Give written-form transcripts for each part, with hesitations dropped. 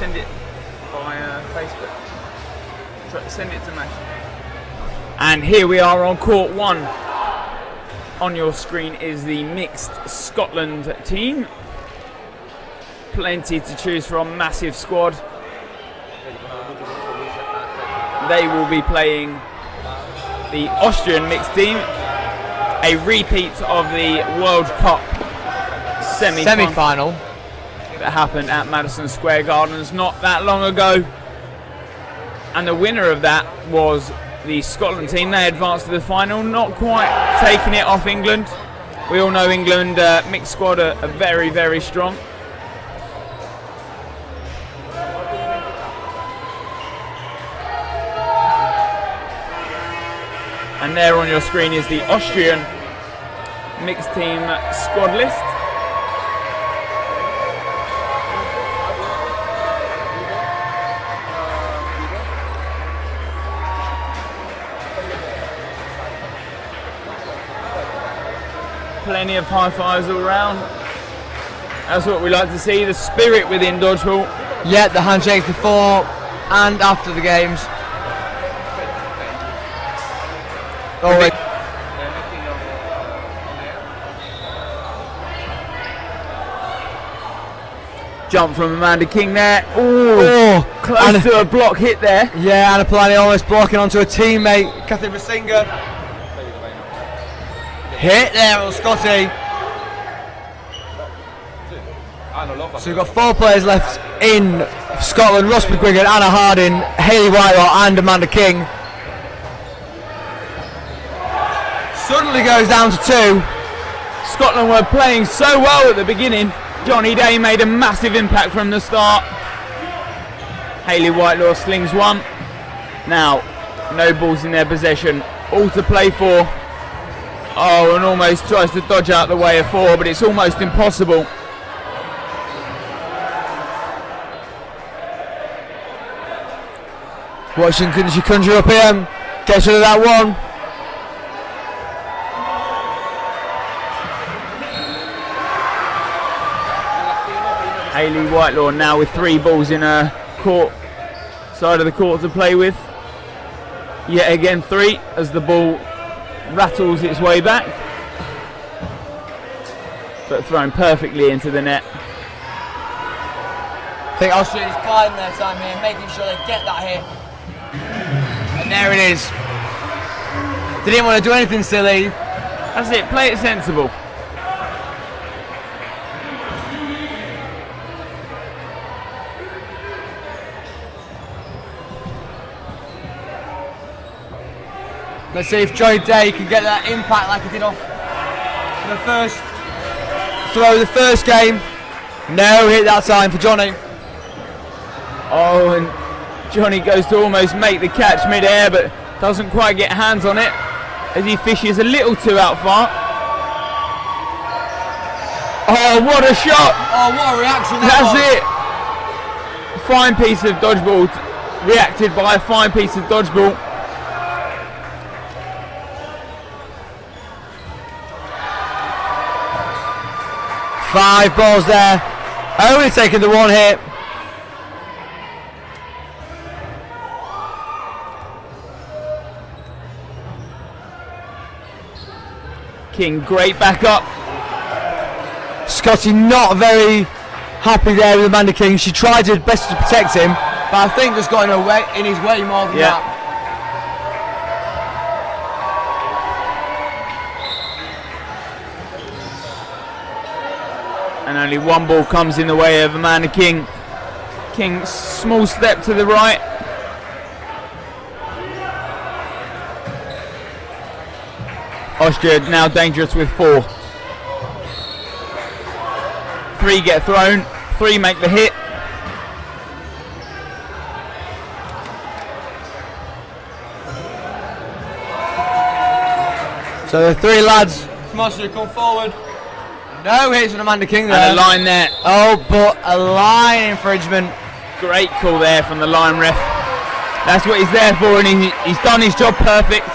send it via Facebook. Send it to me. And here we are on court 1. On your screen is the mixed Scotland team. Plenty to choose from, massive squad. They will be playing the Austrian mixed team, a repeat of the World Cup semi-final that happened at Madison Square Gardens not that long ago. And the winner of that was the Scotland team. They advanced to the final, not quite taking it off England. We all know England mixed squad are very, very strong. And there on your screen is the Austrian mixed team squad list. Plenty of high fives all around. That's what we like to see, the spirit within Dodgeball. Yeah, the handshakes before and after the games. Always. Jump from Amanda King there. Ooh, close to a block hit there. Yeah, Anna Polani almost blocking onto a teammate, Kathy Rasinga. Hit there on Scotty. So we've got 4 players left in Scotland: Ross McGuigan, Anna Harding, Hayley Whitelaw and Amanda King. Suddenly goes down to 2. Scotland were playing so well at the beginning. Johnny Day made a massive impact from the start. Hayley Whitelaw slings one. Now, no balls in their possession. All to play for. Oh, and almost tries to dodge out the way of 4, but it's almost impossible. Watching, can she conjure up here? Gets rid of that one. Hayley Whitelaw now with 3 balls in her court, side of the court to play with. Yet again 3 as the ball rattles its way back, but thrown perfectly into the net. I think Australia's biding their time here, making sure they get that hit. And there it is. They didn't want to do anything silly. That's it, play it sensible. Let's see if Johnny Day can get that impact like he did off the first throw, the first game. No hit that time for Johnny. Oh, and Johnny goes to almost make the catch mid-air, but doesn't quite get hands on it as he fishes a little too out far. Oh, what a shot! Oh, what a reaction That's it! Fine piece of dodgeball, reacted by a fine piece of dodgeball. Five balls there, only taking the 1 hit. King, great back up. Scotty not very happy there with Amanda King. She tried her best to protect him, but I think just got in his way more than that. And only 1 ball comes in the way of Amanda King. King, small step to the right. Austria now dangerous with 4. 3 get thrown, 3 make the hit. So the 3 lads from Austria come forward. No hits from Amanda King there. And a line there. Oh, but a line infringement. Great call there from the line ref. That's what he's there for, and he's done his job perfect.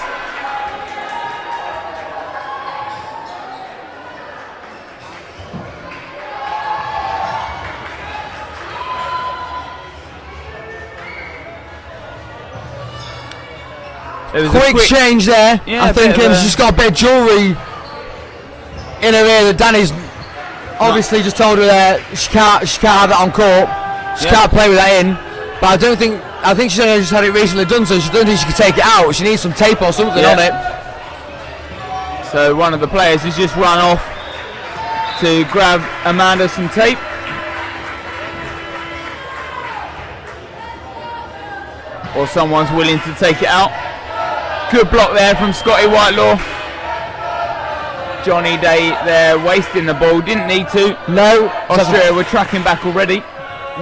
There was quick change there. Yeah, I think she's just got a bit of jewellery in her ear that Danny's obviously just told her that she can't have it on court. She can't play with that in. But I think she's only just had it recently done, so she doesn't think she can take it out. She needs some tape or something on it. So one of the players has just run off to grab Amanda some tape. Or someone's willing to take it out. Good block there from Scotty Whitelaw. Johnny Day there wasting the ball, didn't need to. No. Austria were tracking back already.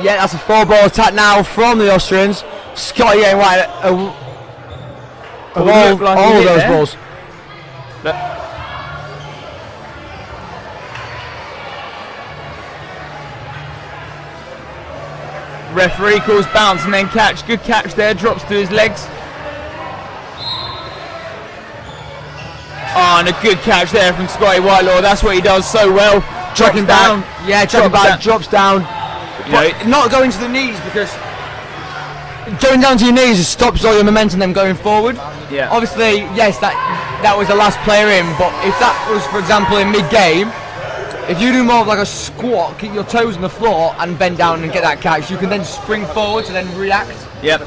Yeah, that's a 4-ball attack now from the Austrians. Scotty getting right all of those balls. Look. Referee calls bounce and then catch. Good catch there, drops to his legs. Oh, and a good catch there from Scotty Whitelaw. That's what he does so well. Dropping down. Yeah, dropping back, drops down. But not going to the knees, because going down to your knees just stops all your momentum then going forward. Yeah. Obviously, yes, that was the last player in, but if that was, for example, in mid-game, if you do more of like a squat, keep your toes on the floor and bend down and get that catch, you can then spring forward to then react. Yep.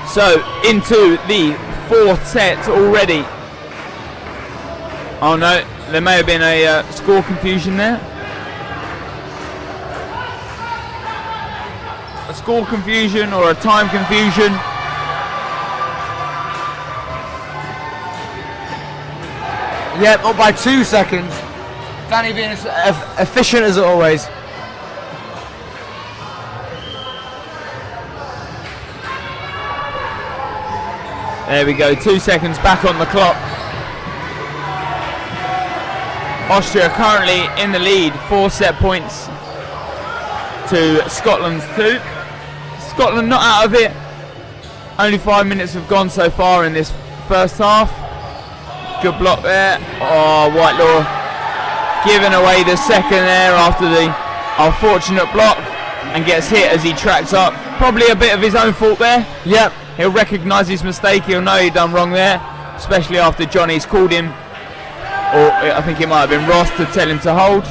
So into the fourth set already. Oh no, there may have been a score confusion there. A score confusion or a time confusion. Yep, up by 2 seconds. Danny being as efficient as always. There we go, 2 seconds back on the clock. Austria currently in the lead, 4 set points to Scotland's 2. Scotland not out of it. Only 5 minutes have gone so far in this first half. Good block there. Oh, Whitelaw giving away the second there after the unfortunate block and gets hit as he tracks up. Probably a bit of his own fault there. Yep. He'll recognise his mistake, he'll know he'd done wrong there, especially after Johnny's called him, or I think it might have been Ross, to tell him to hold.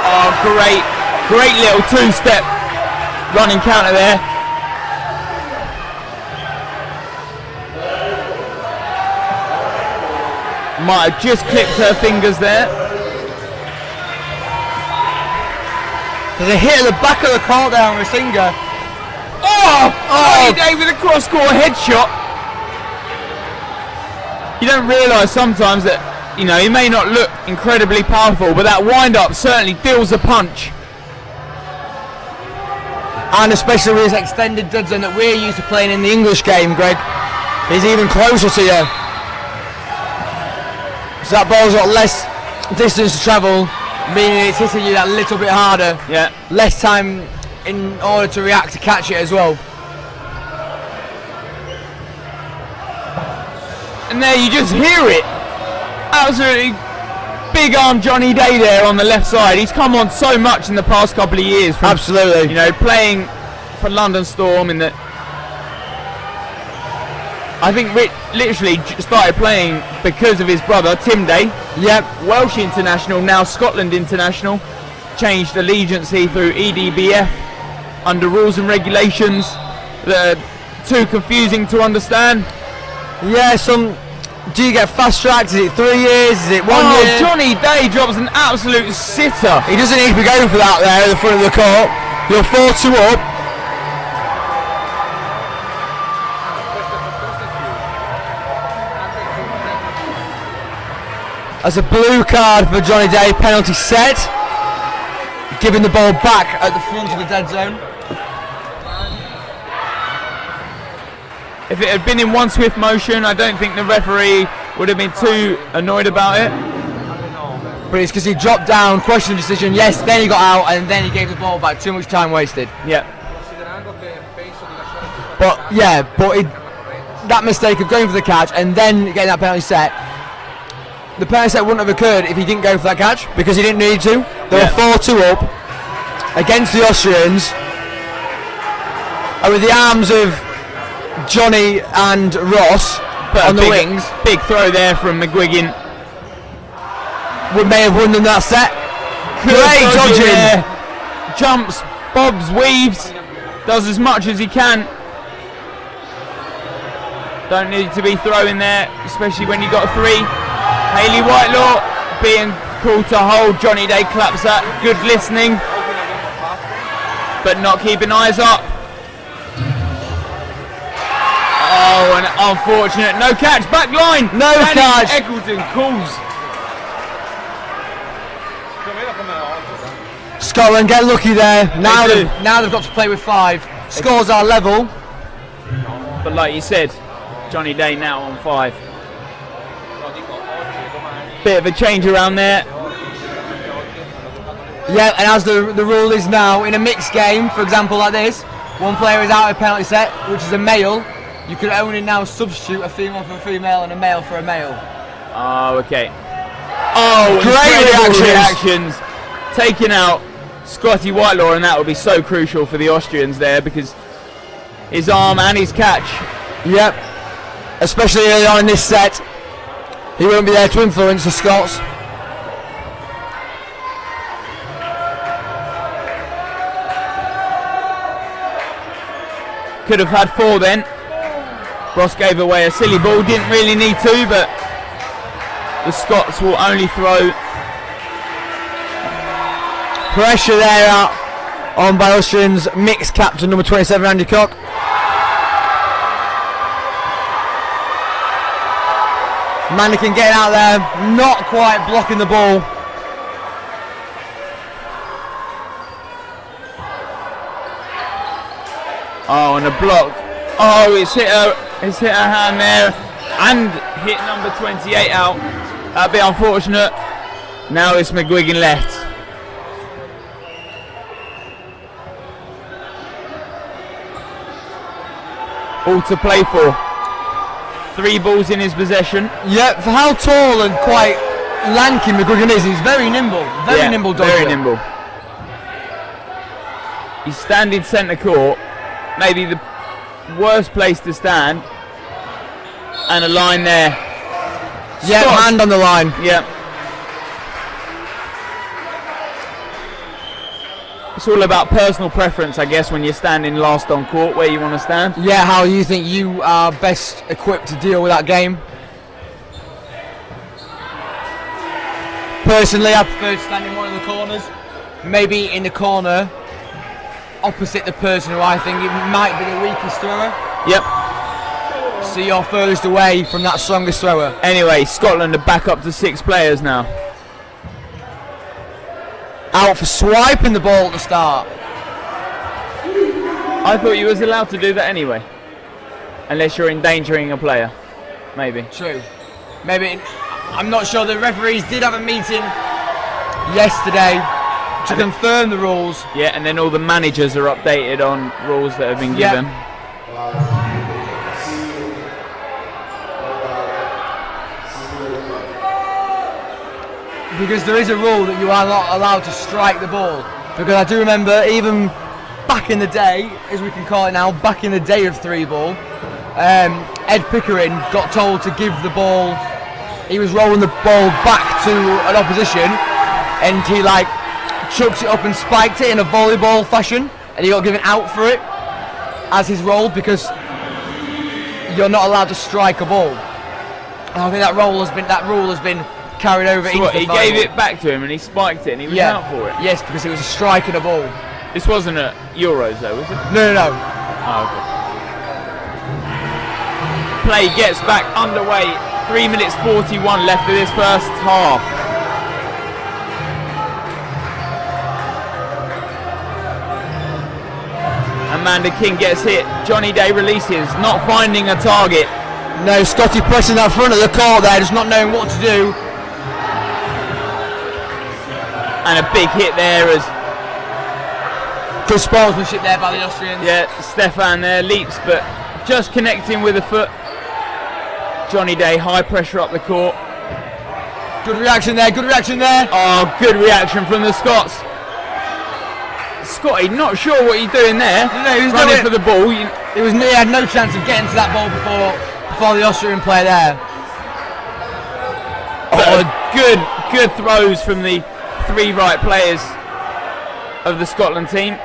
Oh, great little two-step running counter there. Might have just clipped her fingers there. There's a hit at the back of the court there on Rasinga. Oh, Day with a cross-court headshot. You don't realise sometimes that, you know, he may not look incredibly powerful, but that wind-up certainly deals a punch. And especially with his extended dead zone that we're used to playing in the English game, Greg, he's even closer to you. So that ball's got less distance to travel, meaning it's hitting you that little bit harder. Yeah. Less time in order to react to catch it as well. And there you just hear it. Absolutely big arm Johnny Day there on the left side. He's come on so much in the past couple of years. From, absolutely. You know, playing for London Storm in the... I think literally started playing because of his brother, Tim Day. Yep. Welsh international, now Scotland international. Changed allegiancy through EDBF under rules and regulations that are too confusing to understand. Yeah, do you get fast tracked? Is it 3 years? Is it 1 year? Johnny Day drops an absolute sitter. He doesn't need to be going for that there at the front of the court. You're 4-2 up. That's a blue card for Johnny Day, penalty set. Giving the ball back at the front of the dead zone. If it had been in one swift motion, I don't think the referee would have been too annoyed about it. But it's because he dropped down, questioned the decision, yes, then he got out, and then he gave the ball back. Too much time wasted. Yeah. But that mistake of going for the catch and then getting that penalty set, the penalty set wouldn't have occurred if he didn't go for that catch because he didn't need to. They were 4-2 up against the Austrians, and with the arms of Johnny and Ross on the wings, big throw there from McGuigan. We may have won them that set. Great dodging. Jumps, bobs, weaves, does as much as he can. Don't need to be throwing there, especially when you got a 3. Hayley Whitelaw being called to hold. Johnny Day claps that. Good listening, but not keeping eyes up. Oh, and unfortunate. No catch. Back line. No catch. Eccleston calls. Scotland get lucky there. Now they've got to play with 5. Scores are level. But like you said, Johnny Day now on 5. Bit of a change around there. Yeah, and as the rule is now, in a mixed game, for example like this, one player is out of penalty set, which is a male. You can only now substitute a female for a female and a male for a male. Oh, okay. Oh, great reactions. Taking out Scotty Whitelaw, and that will be so crucial for the Austrians there because his arm and his catch. Yep. Especially early on in this set, he won't be there to influence the Scots. Could have had 4 then. Ross gave away a silly ball, didn't really need to, but the Scots will only throw. Pressure there on by Austrians, mixed captain number 27 Andy Cock. Mannequin getting out there, not quite blocking the ball. Oh, and a block. Oh, it's hit her hand there, and hit number 28 out. That'd be unfortunate. Now it's McGuigan left. All to play for. 3 balls in his possession. Yeah, for how tall and quite lanky McGuigan is, he's very nimble. Very nimble dodger. Very nimble. He's standing centre court. Maybe the worst place to stand. And a line there. Yeah, hand on the line. Yeah. It's all about personal preference, I guess, when you're standing last on court, where you want to stand. Yeah, how you think you are best equipped to deal with that game? Personally, I prefer to stand in one of the corners. Maybe in the corner opposite the person who I think it might be the weakest thrower. Yep. So you're furthest away from that strongest thrower. Anyway, Scotland are back up to 6 players now. Out for swiping the ball at the start. I thought you was allowed to do that anyway. Unless you're endangering a player. Maybe. True. Maybe. I'm not sure. The referees did have a meeting yesterday to confirm the rules. Yeah, and then all the managers are updated on rules that have been given. Because there is a rule that you are not allowed to strike the ball. Because I do remember, even back in the day, as we can call it now, back in the day of 3-ball, Ed Pickering got told to give the ball. He was rolling the ball back to an opposition, and he chucked it up and spiked it in a volleyball fashion, and he got given out for it as his roll because you're not allowed to strike a ball. And I think that rule has been carried over into the he final. gave it back to him and he spiked it and he was out for it? Yes, because it was a strike and a ball. This wasn't at Euros though, was it? No. Oh, okay. Play gets back underway. 3 minutes 41 left of this first half. Amanda King gets hit. Johnny Day releases, not finding a target. No, Scotty pressing that front of the court there, just not knowing what to do. And a big hit there as Good sportsmanship there by the Austrians. Yeah, Stefan there leaps, but just connecting with the foot. Johnny Day, high pressure up the court. Good reaction there, good reaction there. Oh, good reaction from the Scots. Scotty, not sure what he's doing there. No, he was running for the ball. He had no chance of getting to that ball before the Austrian player there. Oh, good throws from the 3 right players of the Scotland team.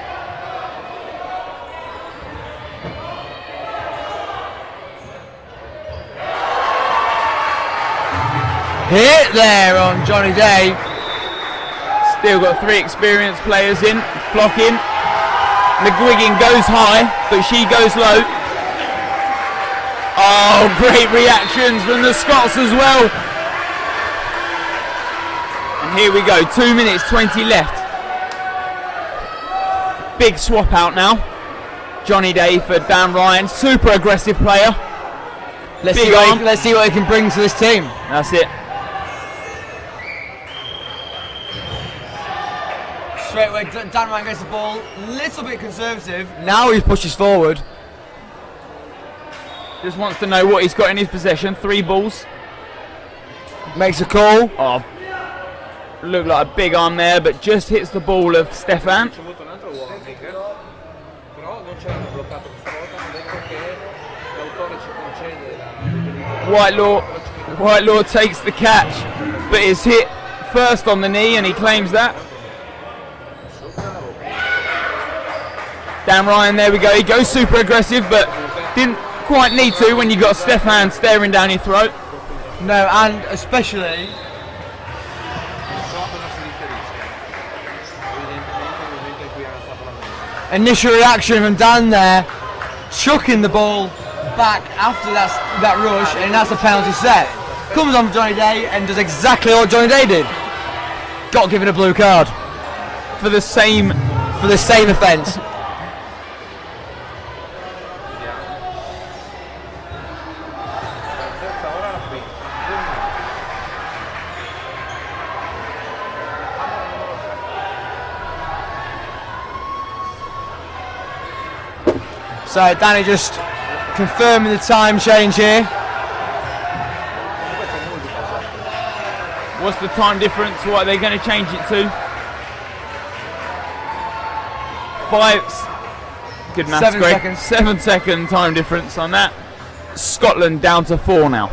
Hit there on Johnny Day. Still got 3 experienced players in, blocking. McGuigan goes high, but she goes low. Oh, great reactions from the Scots as well. And here we go, 2 minutes 20 left. Big swap out now. Johnny Day for Dan Ryan, super aggressive player. Let's see what he can bring to this team. That's it. Straight away, Dan Ryan gets the ball, little bit conservative. Now he pushes forward. Just wants to know what he's got in his possession. 3 balls. Makes a call. Oh, looked like a big arm there, but just hits the ball of Stefan. Whitelaw takes the catch, but is hit first on the knee, and he claims that. Dan Ryan, there we go. He goes super aggressive, but didn't quite need to when you got Stefan staring down your throat. No, and especially initial reaction from Dan there, chucking the ball back after that rush, and that's a penalty set. Comes on for Johnny Day and does exactly what Johnny Day did. Got given a blue card for the same offence. So Danny just confirming the time change here. What's the time difference? What are they going to change it to? 5. Good maths, 7 Greg. seconds. 7-second time difference on that. Scotland down to 4 now.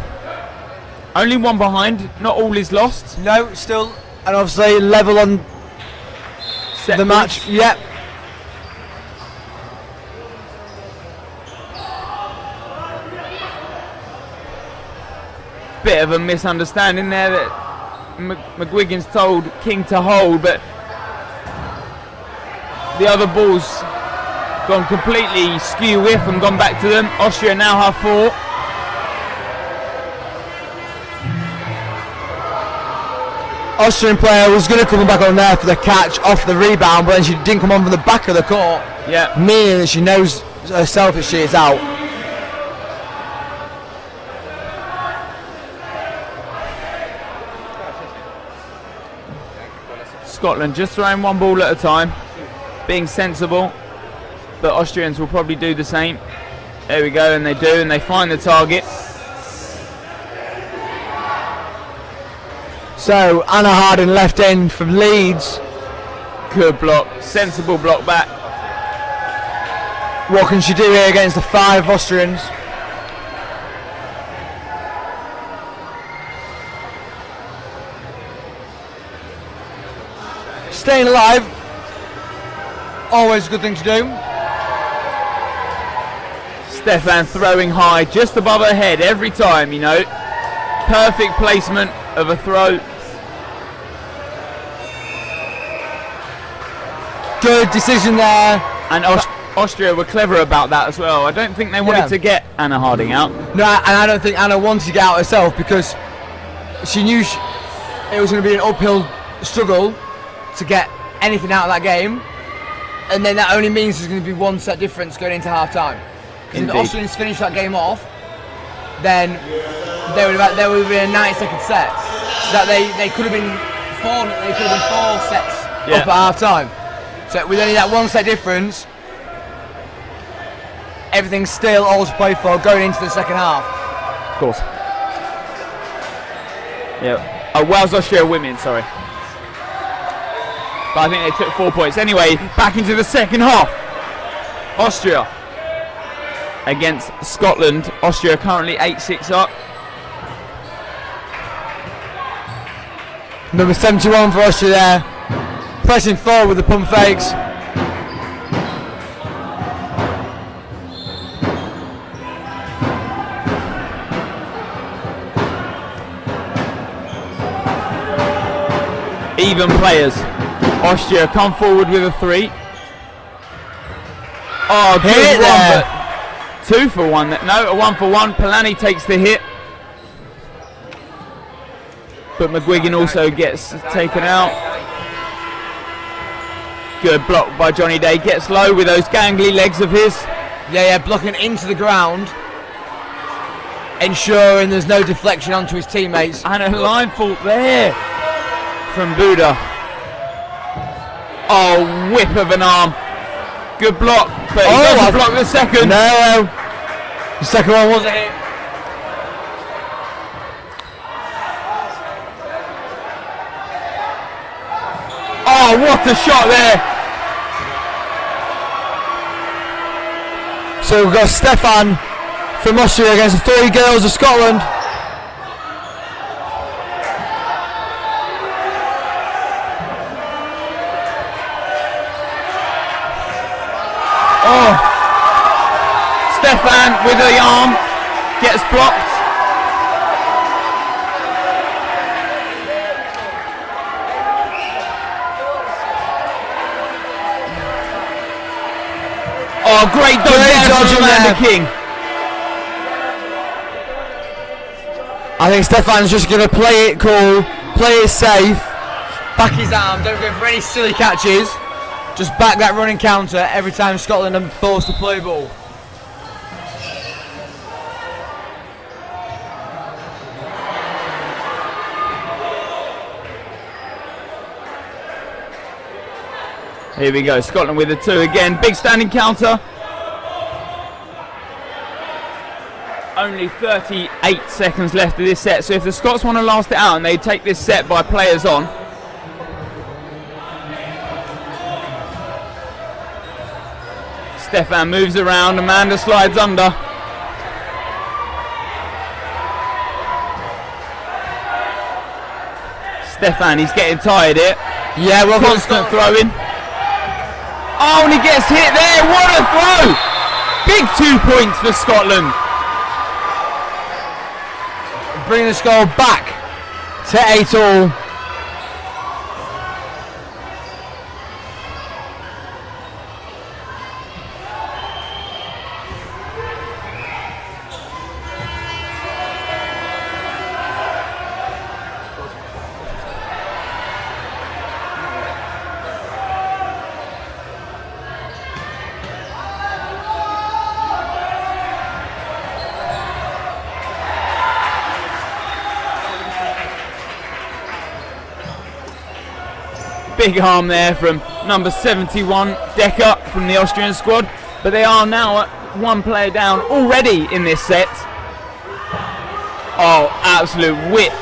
Only 1 behind. Not all is lost. No, still, and obviously level on Set the match. Yep. Bit of a misunderstanding there that McGuigan's told King to hold, but the other ball's gone completely skew whiff and gone back to them. Austria now have 4. Austrian player was going to come back on there for the catch off the rebound, but then she didn't come on from the back of the court. Yeah. Meaning that she knows herself that she is out. Scotland just throwing 1 ball at a time, being sensible, but Austrians will probably do the same. There we go, and they do, and they find the target. So Anna Harding left end from Leeds. Good block, sensible block back. What can she do here against the 5 Austrians? Staying alive, always a good thing to do. Stefan throwing high, just above her head every time, you know. Perfect placement of a throw. Good decision there. And Austria were clever about that as well. I don't think they wanted to get Anna Harding out. No, and I don't think Anna wanted to get out herself because she knew it was going to be an uphill struggle to get anything out of that game, and then that only means there's going to be 1 set difference going into half time. If the Austrians finish that game off, then there would have been a 90-second set. So that they could have been 4 sets up at half time. So with only that one set difference, everything's still all to play for going into the second half. Of course. Yeah. Oh, Wales, Austria women, sorry. But I think they took 4 points. Anyway, back into the second half. Austria against Scotland. Austria currently 8-6 up. Number 71 for Austria there. Pressing forward with the pump fakes. Even players. Austria come forward with a 3. Oh, good one, but 2 for 1. No, a 1 for 1. Polanyi takes the hit. But McGuigan also gets taken out. Good block by Johnny Day. Gets low with those gangly legs of his. Yeah, blocking into the ground. Ensuring there's no deflection onto his teammates. And a line fault there from Buda. Oh, whip of an arm. Good block, but he doesn't block the second. No, the second one wasn't hit. Oh, what a shot there. So we've got Stefan from Austria against the 3 girls of Scotland. Oh, Stefan with the arm gets blocked. Oh, great dodge from Amanda King. I think Stefan's just going to play it cool, play it safe, back his arm, don't go for any silly catches. Just back that running counter every time Scotland are forced to play ball. Here we go, Scotland with a 2 again. Big standing counter. Only 38 seconds left of this set, so if the Scots want to last it out and they take this set by players on, Stefan moves around, Amanda slides under. Stefan, he's getting tired here. Yeah, well, constant throwing. Oh, and he gets hit there. What a throw! Big 2 points for Scotland. Bringing the score back to 8-all. Big arm there from number 71, Decker, from the Austrian squad. But they are now at 1 player down already in this set. Oh, absolute whip.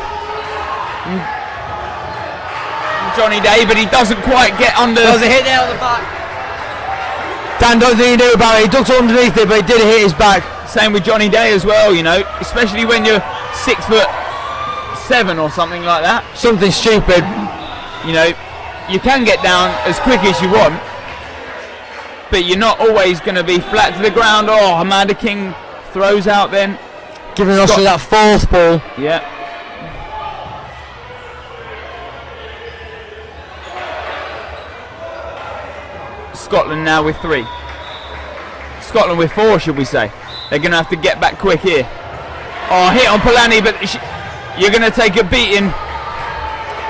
Johnny Day, but he doesn't quite get under. There's a hit there on the back. Dan, don't think he knew about it. He ducked underneath it, but he did hit his back. Same with Johnny Day as well, you know, especially when you're 6'7" or something like that. Something stupid. You know, you can get down as quick as you want, but you're not always going to be flat to the ground. Oh, Amanda King throws out then. Giving Austria that 4th ball. Yeah. Scotland now with 3. Scotland with 4, should we say. They're going to have to get back quick here. Oh, hit on Polanyi, but you're going to take a beating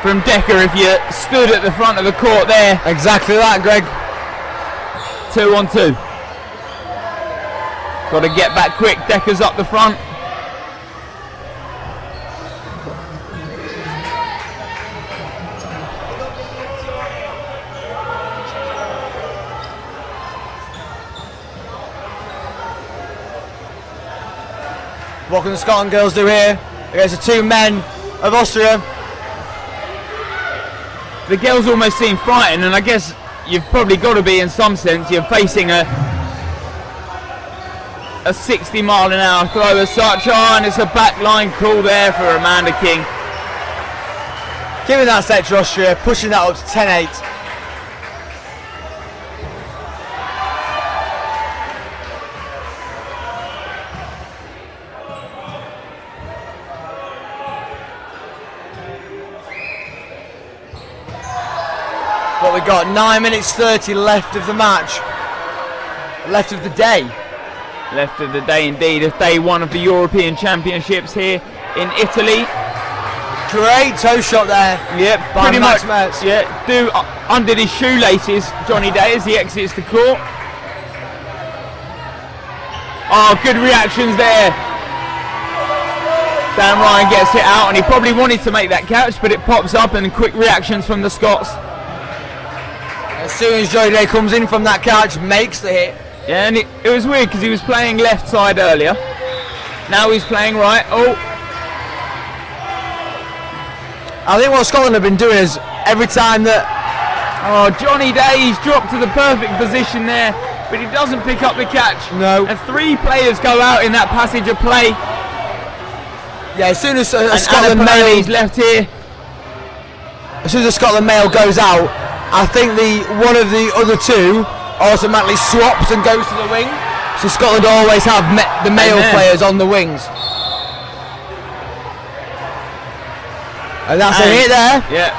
from Decker if you stood at the front of the court there. Exactly that, Greg. 2 on 2. Got to get back quick. Decker's up the front. What can the Scotland girls do here against the two men of Austria? The girls almost seem frightened, and I guess you've probably got to be in some sense. You're facing a 60-mile-an-hour throw as such. And it's a backline call there for Amanda King. Giving that set to Austria, pushing that up to 10-8. What we got? 9 minutes 30 left of the match. Left of the day. Left of the day indeed, of day one of the European Championships here in Italy. Great toe shot there. Yep, by pretty Max much. Metz. Yeah, do undid his shoelaces, Johnny Day, as he exits the court. Oh, good reactions there. Dan Ryan gets it out, and he probably wanted to make that catch, but it pops up, and quick reactions from the Scots. As soon as Johnny Day comes in from that catch, makes the hit. Yeah, and it was weird because he was playing left side earlier. Now he's playing right. Oh. I think what Scotland have been doing is every time that... Oh, Johnny Day, he's dropped to the perfect position there, but he doesn't pick up the catch. No. And 3 players go out in that passage of play. Yeah, as soon as Scotland male, he's left here. As soon as the Scotland male goes out, I think one of the other two automatically swaps and goes to the wing. So Scotland always have the male players on the wings. And that's a hit there. Yeah.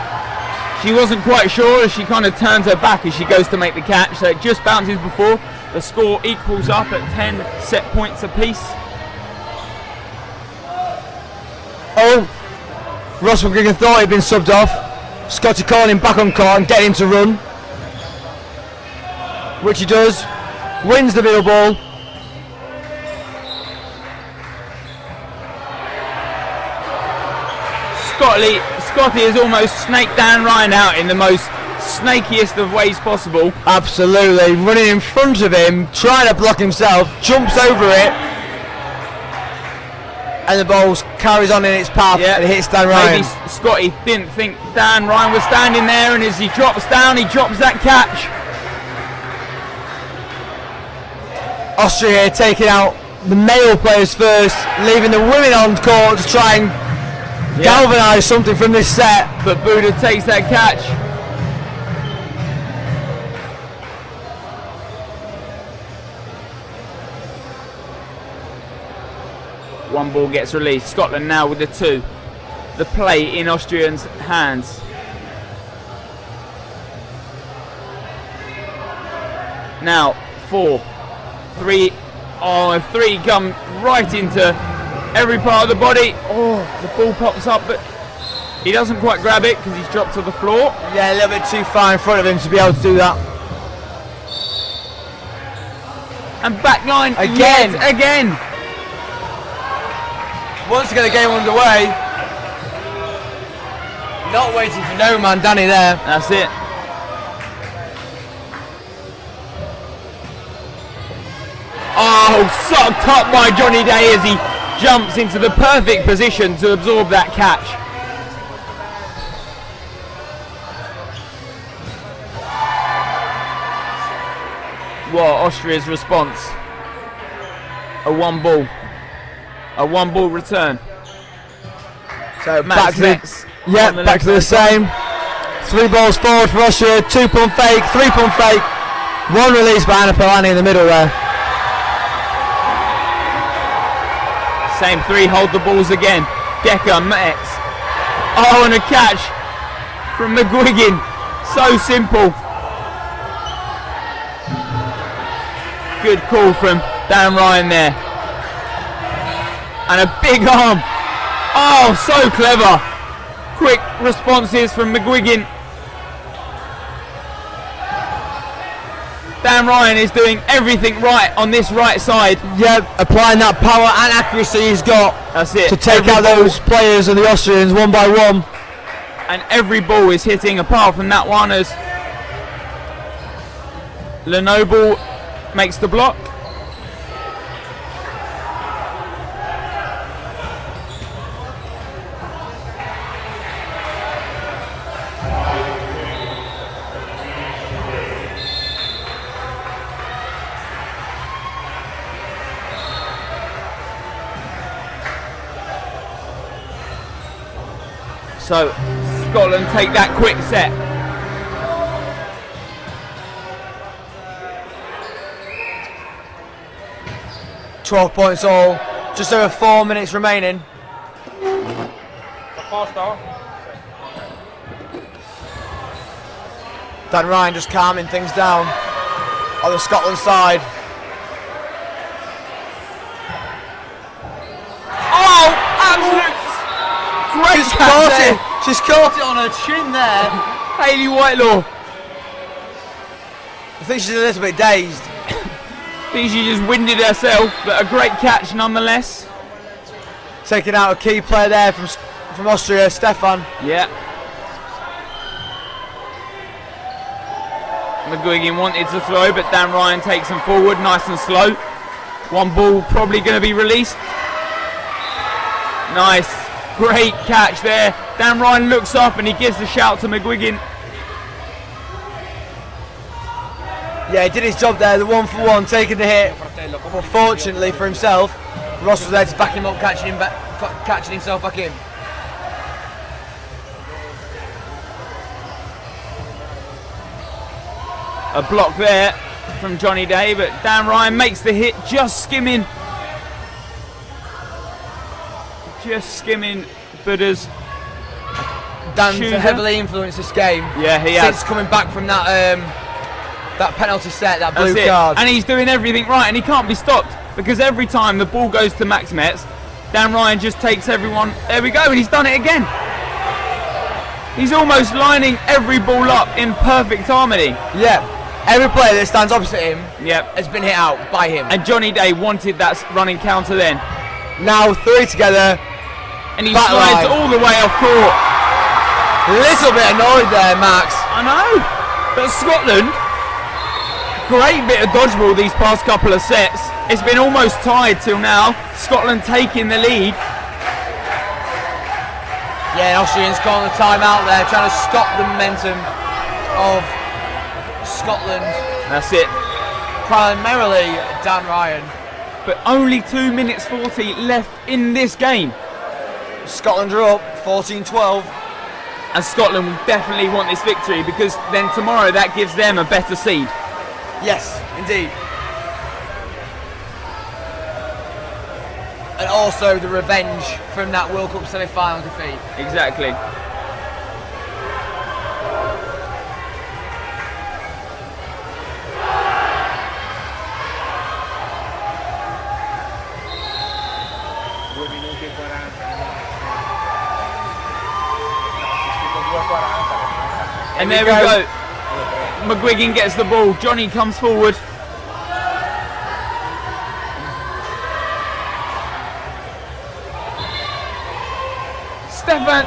She wasn't quite sure as she kind of turns her back as she goes to make the catch. So it just bounces before. The score equals up at 10 set points apiece. Oh, Ross McGregor thought he'd been subbed off. Scotty calling him back on court and getting him to run. Which he does. Wins the middle ball. Scotty has almost snaked Dan Ryan out in the most snakiest of ways possible. Absolutely. Running in front of him, trying to block himself, jumps over it. And the ball carries on in its path and hits Dan Ryan. Maybe Scotty didn't think Dan Ryan was standing there, and as he drops down, he drops that catch. Austria here taking out the male players first, leaving the women on court to try and galvanise something from this set. But Buda takes that catch. One ball gets released. Scotland now with the 2. The play in Austrians' hands. Now 4, 3. Oh, 3 come right into every part of the body. Oh, the ball pops up, but he doesn't quite grab it because he's dropped to the floor. Yeah, a little bit too far in front of him to be able to do that. And backline again. Wants to get the game underway. Not waiting for no man, Danny there. That's it. Oh, sucked up by Johnny Day as he jumps into the perfect position to absorb that catch. What Austria's response? A one ball return. So back to the same. 3 balls forward for Austria, 2-pump fake, 3-pump fake, 1 release by Anna Polani in the middle there. Same 3 hold the balls again. Decker, Metz. Oh, and a catch from McGuigan. So simple. Good call from Dan Ryan there. And a big arm. Oh, so clever. Quick responses from McGuigan. Dan Ryan is doing everything right on this right side. Yeah, applying that power and accuracy he's got. That's it. To take out those players of the Austrians one by one. And every ball is hitting apart from that one as Lenoble makes the block. So Scotland take that quick set. £12 points all. Just over 4 minutes remaining. Dan Ryan just calming things down on the Scotland side. Oh, absolute great catch there. She's caught it on her chin there. Hayley Whitelaw. I think she's a little bit dazed. I think she just winded herself, but a great catch nonetheless. Taking out a key player there from Austria, Stefan. Yeah. McGuigan wanted to throw, but Dan Ryan takes him forward nice and slow. One ball probably going to be released. Nice. Great catch there. Dan Ryan looks up and he gives the shout to McGuigan. Yeah, he did his job there, the 1-for-1, taking the hit. But fortunately for himself, Ross was there to back him up, catching himself back in. A block there from Johnny Day, but Dan Ryan makes the hit, just skimming Buddha's. Dan's Shooter. heavily influenced this game. Yeah, he has. Since coming back from that penalty set, that blue That's it. card. And he's doing everything right, and he can't be stopped because every time the ball goes to Max Metz, Dan Ryan just takes everyone. There we go, and he's done it again. He's almost lining every ball up in perfect harmony. Yeah, every player that stands opposite him Yep. has been hit out by him. And Johnny Day wanted that running counter then. Now 3 together. And he Back slides line. all the way off court. A little bit annoyed there, Max. I know. But Scotland, great bit of dodgeball these past couple of sets. It's been almost tied till now. Scotland taking the lead. Yeah, and Austrians calling the timeout there, trying to stop the momentum of Scotland. That's it. Primarily Dan Ryan. But only 2 minutes 40 left in this game. Scotland are up 14-12. And Scotland will definitely want this victory because then tomorrow that gives them a better seed. Yes, indeed. And also the revenge from that World Cup semi-final defeat. Exactly. And there we go. McGuigan gets the ball. Johnny comes forward. Stefan.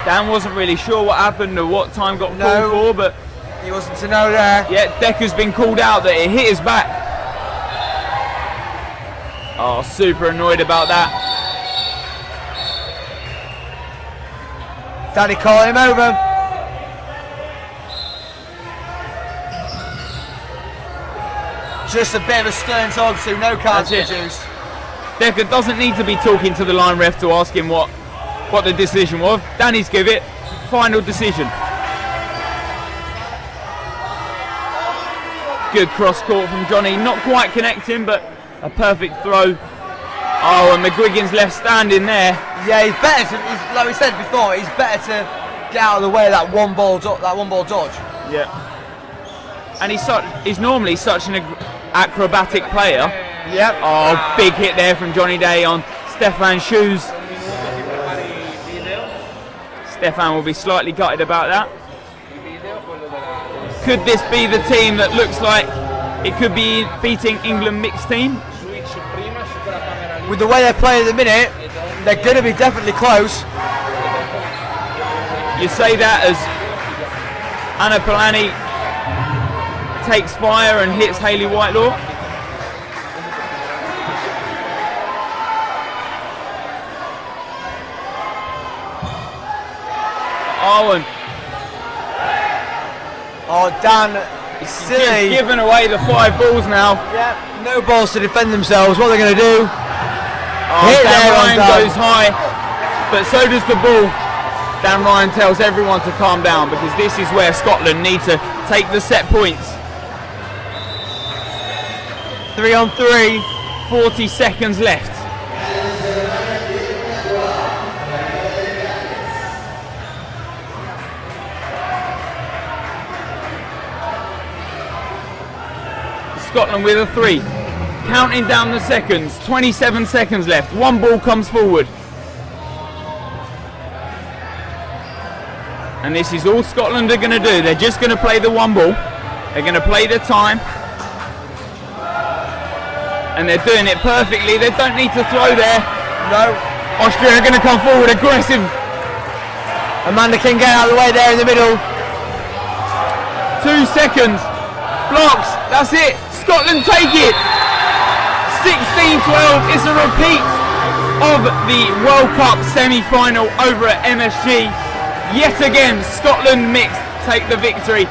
Dan wasn't really sure what happened or what time got called for, but he wasn't to know there. yeah, Decker's been called out that it hit his back. Oh, super annoyed about that. Danny calling him over. Just a bit of a stern talk to, no cards produced. Decker doesn't need to be talking to the line ref to ask him what the decision was. Danny's give it. Final decision. Good cross court from Johnny. Not quite connecting, but a perfect throw. Oh, and McGuigan's left standing there. Yeah, he's better to, like we said before, he's better to get out of the way of that one ball dodge. Yeah. And he's normally such an acrobatic player. Yep. Oh, big hit there from Johnny Day on Stefan's shoes. Stefan will be slightly gutted about that. Could this be the team that looks like it could be beating England mixed team? With the way they're playing at the minute, they're going to be definitely close. You say that as Anna Polani takes fire and hits Hayley Whitelaw. Owen. Oh, Dan, silly. Giving away the 5 balls now. Yeah, no balls to defend themselves. What they're going to do? Hit Dan there, Ryan well done. goes high, but so does the ball. Dan Ryan tells everyone to calm down because this is where Scotland need to take the set points. 3 on 3, 40 seconds left. Scotland with a 3. Counting down the seconds, 27 seconds left. One ball comes forward. And this is all Scotland are going to do. They're just going to play the one ball. They're going to play the time. And they're doing it perfectly. They don't need to throw there. No. Austria are going to come forward aggressive. Amanda King get out of the way there in the middle. 2 seconds. Blocks. That's it. Scotland take it. 16-12. It's a repeat of the World Cup semi-final over at MSG. Yet again, Scotland mixed take the victory.